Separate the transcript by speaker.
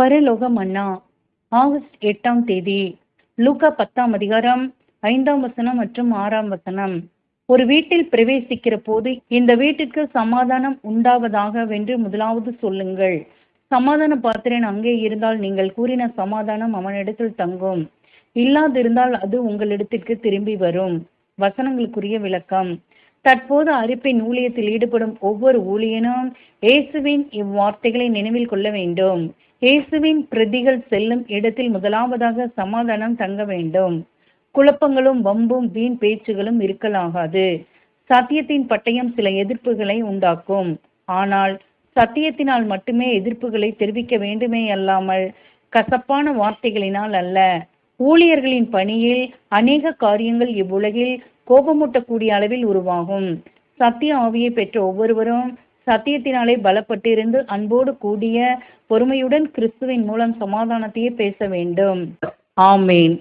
Speaker 1: பரலோக மன்னா. ஆகஸ்ட் 8ஆம் தேதி. லூக்கா 10ஆம் அதிகாரம் 5ஆம் வசனம் மற்றும் 6ஆம் வசனம். ஒரு வீட்டில் பிரவேசிக்கிற போது, இந்த வீட்டிற்கு சமாதானம் உண்டாவதாக வென்று முதலாவது சொல்லுங்கள். சமாதான பாத்திரன் அங்கே இருந்தால் நீங்கள் கூறின சமாதானம் அவனிடத்தில் தங்கும். இல்லாதிருந்தால் அது உங்களிடத்திற்கு திரும்பி வரும். வசனங்களுக்குரிய விளக்கம். தற்போது அரிப்பின் ஊழியத்தில் ஈடுபடும் ஒவ்வொரு ஊழியனும் இயேசுவின் இவ்வார்த்தைகளை நினைவில் கொள்ள வேண்டும். இயேசுவின் பிரதிகள் செல்லும் இடத்தில் முதலாவதாக சமாதானம் தங்க வேண்டும். குழப்பங்களும் வம்பும் வீண் பேச்சுகளும் இருக்கலாகாது. சத்தியத்தின் பட்டயம் சில எதிர்ப்புகளை உண்டாக்கும். ஆனால் சத்தியத்தினால் மட்டுமே எதிர்ப்புகளை தெரிவிக்க வேண்டுமே அல்லாமல் கசப்பான வார்த்தைகளினால் அல்ல. ஊழியர்களின் பணியில் அநேக காரியங்கள் இவ்வுலகில் கோபமூட்டக்கூடிய அளவில் உருவாகும். சத்திய ஆவியை பெற்ற ஒவ்வொருவரும் சத்தியத்தினாலே பலப்பட்டிருந்து அன்போடு கூடிய பொறுமையுடன் கிறிஸ்துவின் மூலம் சமாதானத்தையே பேச வேண்டும். ஆமேன்.